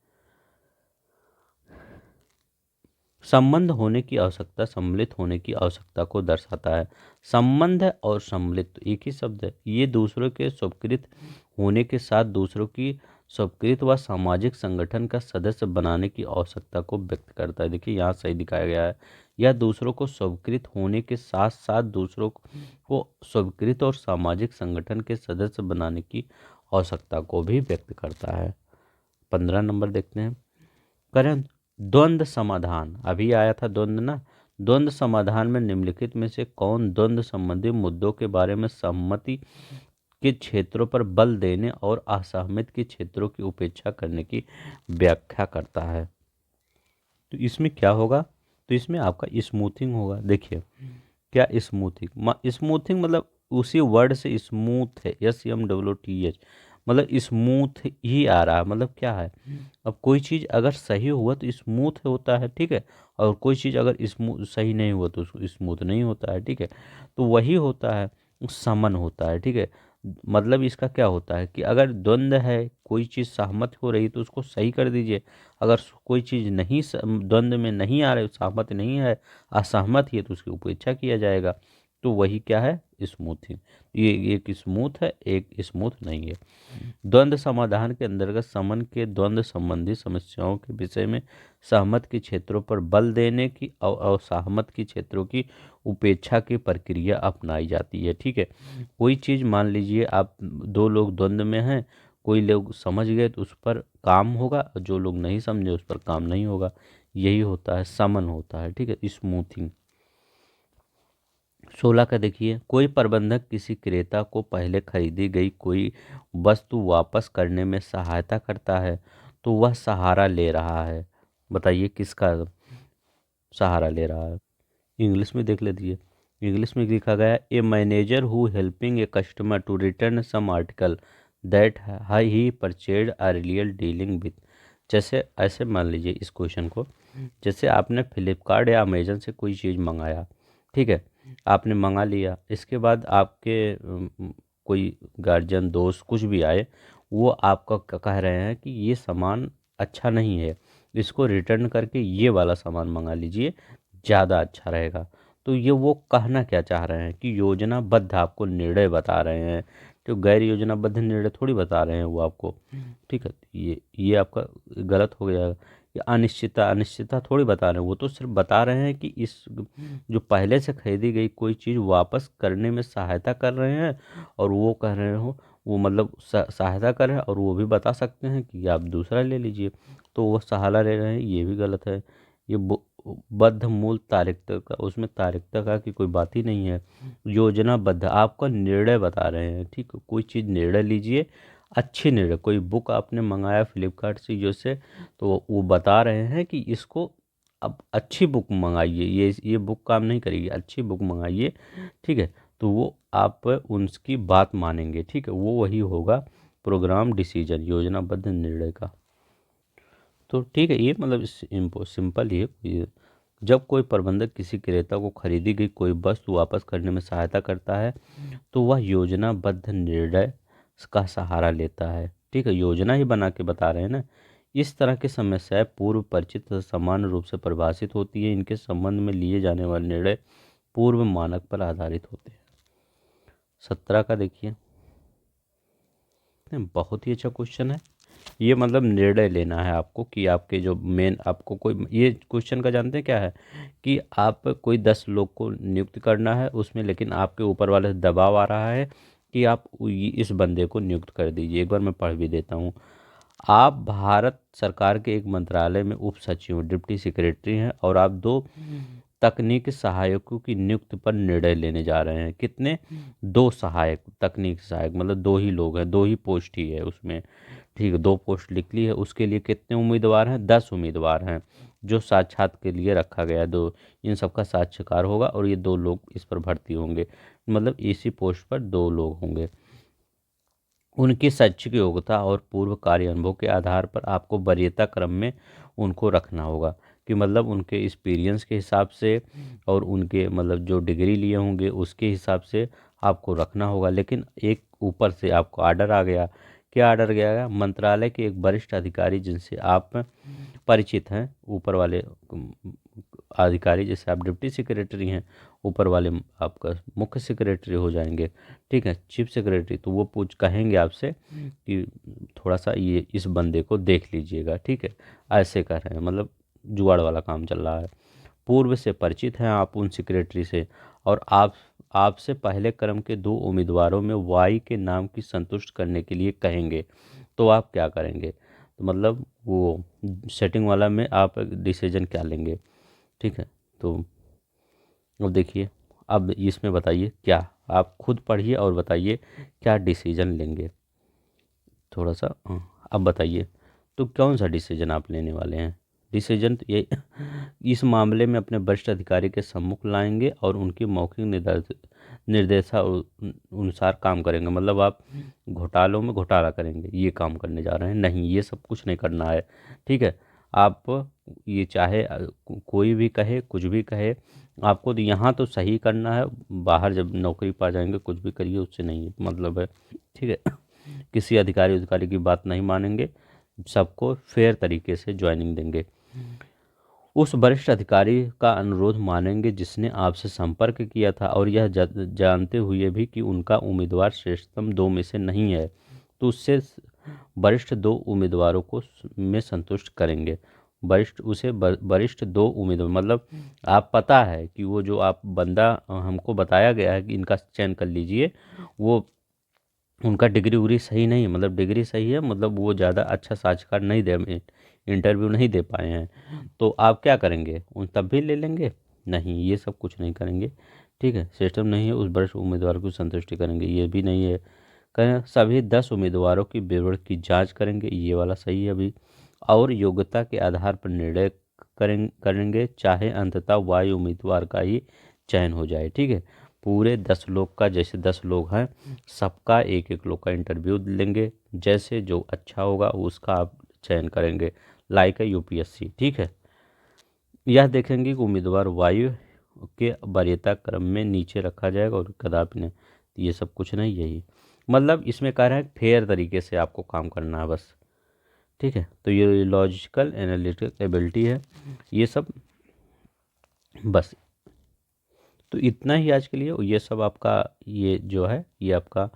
संबंध होने की आवश्यकता सम्मिलित होने की आवश्यकता को दर्शाता है। संबंध और सम्मिलित एक ही शब्द है, ये दूसरों के स्वीकृत होने के साथ दूसरों की स्वीकृत व सामाजिक संगठन का सदस्य बनाने की आवश्यकता को व्यक्त करता है। देखिए यहाँ सही दिखाया गया है, यह दूसरों को स्वीकृत होने के साथ साथ दूसरों को स्वीकृत और सामाजिक संगठन के सदस्य बनाने की आवश्यकता को भी व्यक्त करता है। 15 नंबर देखते हैं, करें द्वंद्व समाधान, अभी आया था द्वंद्व ना, द्वंद्व समाधान में निम्नलिखित में से कौन द्वंद्व संबंधी मुद्दों के बारे में सहमति के क्षेत्रों पर बल देने और असहमति के क्षेत्रों की उपेक्षा करने की व्याख्या करता है। तो इसमें क्या होगा, तो इसमें आपका स्मूथिंग होगा। देखिए क्या स्मूथिंग मतलब उसी वर्ड से स्मूथ है, SMOOTH, मतलब स्मूथ ही आ रहा है, मतलब क्या है, अब कोई चीज़ अगर सही हुआ तो स्मूथ होता है, ठीक है, और कोई चीज़ अगर सही नहीं हुआ तो उसको स्मूथ नहीं होता है। ठीक है, तो वही होता है, समन होता है। ठीक है, मतलब इसका क्या होता है कि अगर द्वंद्व है, कोई चीज़ सहमत हो रही तो उसको सही कर दीजिए। अगर कोई चीज़ नहीं द्वंद्व में नहीं आ रही, सहमत नहीं है, असहमत ही है, तो उसकी उपेक्षा किया जाएगा। तो वही क्या है, स्मूथिंग। ये एक स्मूथ है, एक स्मूथ नहीं है। द्वंद्व समाधान के अंतर्गत समन के द्वंद्व संबंधी समस्याओं के विषय में सहमत के क्षेत्रों पर बल देने की और असहमत के क्षेत्रों की उपेक्षा की प्रक्रिया अपनाई जाती है। ठीक है, कोई चीज़ मान लीजिए आप दो लोग द्वंद्व में हैं, कोई लोग समझ गए तो उस पर काम होगा, और जो लोग नहीं समझे उस पर काम नहीं होगा। यही होता है, समन होता है। ठीक है, स्मूथिंग। 16 का देखिए, कोई प्रबंधक किसी क्रेता को पहले खरीदी गई कोई वस्तु वापस करने में सहायता करता है तो वह सहारा ले रहा है। बताइए किसका सहारा ले रहा है। इंग्लिश में देख लीजिए। इंग्लिश में लिखा गया है, a manager who helping a customer to return some article that he purchase a real dealing with. जैसे ऐसे मान लीजिए इस क्वेश्चन को, जैसे आपने फ्लिपकार्ट या अमेजन से कोई चीज़ मंगाया, ठीक है, आपने मंगा लिया, इसके बाद आपके कोई गार्जियन दोस्त कुछ भी आए, वो आपका कह रहे हैं कि ये सामान अच्छा नहीं है, इसको रिटर्न करके ये वाला सामान मंगा लीजिए, ज़्यादा अच्छा रहेगा। तो ये वो कहना क्या चाह रहे हैं कि योजनाबद्ध आपको निर्णय बता रहे हैं, तो गैर योजनाबद्ध निर्णय थोड़ी बता रहे हैं वो आपको। ठीक है, ये आपका गलत हो गया। ये अनिश्चितता अनिश्चितता थोड़ी बता रहे हैं, वो तो सिर्फ बता रहे हैं कि इस जो पहले से खरीदी गई कोई चीज़ वापस करने में सहायता कर रहे हैं, और वो कह रहे हो वो मतलब सहायता कर रहे हैं, और वो भी बता सकते हैं कि आप दूसरा ले लीजिए, तो वो सहारा ले रहे हैं, ये भी गलत है। ये बद्ध मूल तारिकता का, उसमें तारिकता का की कोई बात ही नहीं है। योजनाबद्ध आपका निर्णय बता रहे हैं। ठीक है, कोई चीज़ निर्णय लीजिए, अच्छी निर्णय। कोई बुक आपने मंगाया फ्लिपकार्ट से जैसे, तो वो बता रहे हैं कि इसको अब अच्छी बुक मंगाइए, ये बुक काम नहीं करेगी, अच्छी बुक मंगाइए। ठीक है, तो वो आप उनकी बात मानेंगे। ठीक है, वो वही होगा प्रोग्राम डिसीजन, योजनाबद्ध निर्णय का। तो ठीक है, ये मतलब सिंपल ही है। जब कोई प्रबंधक किसी क्रेता को खरीदी गई कोई वस्तु वापस करने में सहायता करता है तो वह योजनाबद्ध निर्णय का सहारा लेता है। ठीक है, योजना ही बना के बता रहे हैं ना। इस तरह की समस्याएं पूर्व परिचित तथा समान रूप से परिभाषित होती है। इनके संबंध में लिए जाने वाले निर्णय पूर्व मानक पर आधारित होते हैं। 17 का देखिए, बहुत ही अच्छा क्वेश्चन है। ये मतलब निर्णय लेना है आपको कि आपके जो मेन आपको कोई, ये क्वेश्चन का जानते हैं क्या है कि आप कोई 10 लोग को नियुक्त करना है उसमें, लेकिन आपके ऊपर वाले से दबाव आ रहा है कि आप इस बंदे को नियुक्त कर दीजिए। एक बार मैं पढ़ भी देता हूँ। आप भारत सरकार के एक मंत्रालय में उप सचिव डिप्टी सेक्रेटरी हैं और आप दो तकनीकी सहायकों की नियुक्ति पर निर्णय लेने जा रहे हैं। कितने? दो सहायक, तकनीकी सहायक मतलब दो ही लोग हैं, दो ही पोस्ट ही है उसमें। ठीक है, दो पोस्ट लिख ली है। उसके लिए कितने उम्मीदवार हैं? 10 उम्मीदवार हैं जो साक्षात के लिए रखा गया है। दो, इन सबका साक्षात्कार होगा और ये दो लोग इस पर भर्ती होंगे, मतलब इसी पोस्ट पर दो लोग होंगे। उनकी शैक्षिक योग्यता और पूर्व कार्य अनुभव के आधार पर आपको वरीयता क्रम में उनको रखना होगा, कि मतलब उनके एक्सपीरियंस के हिसाब से और उनके मतलब जो डिग्री लिए होंगे उसके हिसाब से आपको रखना होगा। लेकिन एक ऊपर से आपको आर्डर आ गया। क्या आर्डर गया? मंत्रालय के एक वरिष्ठ अधिकारी जिनसे आप परिचित हैं, ऊपर वाले अधिकारी, जैसे आप डिप्टी सेक्रेटरी हैं, ऊपर वाले आपका मुख्य सेक्रेटरी हो जाएंगे। ठीक है, चीफ सेक्रेटरी, तो वो कहेंगे आपसे कि थोड़ा सा ये इस बंदे को देख लीजिएगा। ठीक है, ऐसे कर रहे हैं, मतलब जुगाड़ वाला काम चल रहा है। पूर्व से परिचित हैं आप उन सेक्रेटरी से, और आपसे पहले क्रम के दो उम्मीदवारों में वाई के नाम की संतुष्ट करने के लिए कहेंगे, तो आप क्या करेंगे? तो मतलब वो सेटिंग वाला में आप डिसीजन क्या लेंगे? ठीक है, तो अब देखिए, अब इसमें बताइए क्या, आप खुद पढ़िए और बताइए क्या डिसीजन लेंगे। थोड़ा सा अब बताइए, तो कौन सा डिसीजन आप लेने वाले हैं? डिसीजन तो ये इस मामले में अपने वरिष्ठ अधिकारी के सम्मुख लाएंगे और उनकी मौखिक अनुसार काम करेंगे। मतलब आप घोटालों में घोटाला करेंगे, ये काम करने जा रहे हैं? नहीं, ये सब कुछ नहीं करना है। ठीक है, आप ये चाहे कोई भी कहे कुछ भी कहे, आपको तो यहाँ तो सही करना है, बाहर जब नौकरी पा जाएंगे कुछ भी करिए उससे नहीं मतलब है। ठीक है, किसी अधिकारी की बात नहीं मानेंगे, सबको फेयर तरीके से ज्वाइनिंग देंगे। उस वरिष्ठ अधिकारी का अनुरोध मानेंगे जिसने आपसे संपर्क किया था और यह जानते हुए भी कि उनका उम्मीदवार श्रेष्ठतम दो में से नहीं है, तो उससे वरिष्ठ दो उम्मीदवारों को में संतुष्ट करेंगे। वरिष्ठ दो उम्मीदवार मतलब आप पता है कि वो जो आप बंदा हमको बताया गया है कि इनका चयन कर लीजिए, वो उनका डिग्री उग्री सही नहीं है, मतलब डिग्री सही है मतलब वो ज़्यादा अच्छा साक्षात्कार नहीं दे, इंटरव्यू नहीं दे पाए हैं, तो आप क्या करेंगे, उन तब भी ले लेंगे? नहीं, ये सब कुछ नहीं करेंगे। ठीक है, सिस्टम नहीं है उस वरिष्ठ उम्मीदवार को संतुष्टि करेंगे, ये भी नहीं है। कहें सभी 10 उम्मीदवारों की विवरण की जांच करेंगे, ये वाला सही है अभी, और योग्यता के आधार पर निर्णय करेंगे, चाहे अंततः वायु उम्मीदवार का ही चयन हो जाए। ठीक है, पूरे 10 लोग का, जैसे 10 लोग हैं सबका एक एक लोग का इंटरव्यू लेंगे, जैसे जो अच्छा होगा उसका आप चयन करेंगे, लाइक है यूपीएससी। ठीक है, यह देखेंगे कि उम्मीदवार वायु के वरीयता क्रम में नीचे रखा जाएगा और कदापि नहीं, तो ये सब कुछ नहीं, यही मतलब इसमें कह रहे हैं फेयर तरीके से आपको काम करना है बस। ठीक है, तो ये लॉजिकल एनालिटिकल एबिलिटी है ये सब, बस। तो इतना ही आज के लिए, ये सब आपका ये जो है ये आपका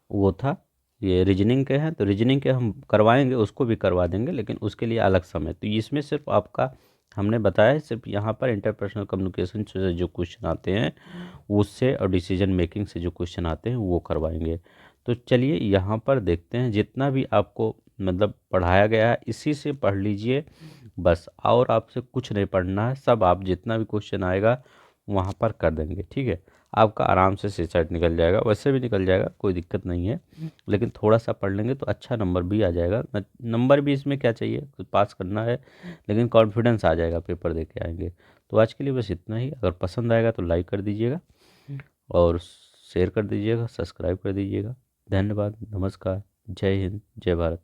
वो था, ये रीजनिंग के हैं, तो रीजनिंग के हम करवाएंगे, उसको भी करवा देंगे लेकिन उसके लिए अलग समय। तो इसमें सिर्फ आपका हमने बताया है, सिर्फ यहाँ पर इंटरपर्सनल कम्युनिकेशन से जो क्वेश्चन आते हैं उससे और डिसीजन मेकिंग से जो क्वेश्चन आते हैं वो करवाएंगे। तो चलिए यहाँ पर देखते हैं, जितना भी आपको मतलब पढ़ाया गया है इसी से पढ़ लीजिए बस, और आपसे कुछ नहीं पढ़ना है, सब आप जितना भी क्वेश्चन आएगा वहाँ पर कर देंगे। ठीक है, आपका आराम से सेट निकल जाएगा, वैसे भी निकल जाएगा, कोई दिक्कत नहीं है, लेकिन थोड़ा सा पढ़ लेंगे तो अच्छा नंबर भी आ जाएगा। नंबर भी इसमें क्या चाहिए, कुछ पास करना है, लेकिन कॉन्फिडेंस आ जाएगा, पेपर दे के आएंगे। तो आज के लिए बस इतना ही, अगर पसंद आएगा तो लाइक कर दीजिएगा और शेयर कर दीजिएगा, सब्सक्राइब कर दीजिएगा। धन्यवाद, नमस्कार, जय हिंद, जय भारत।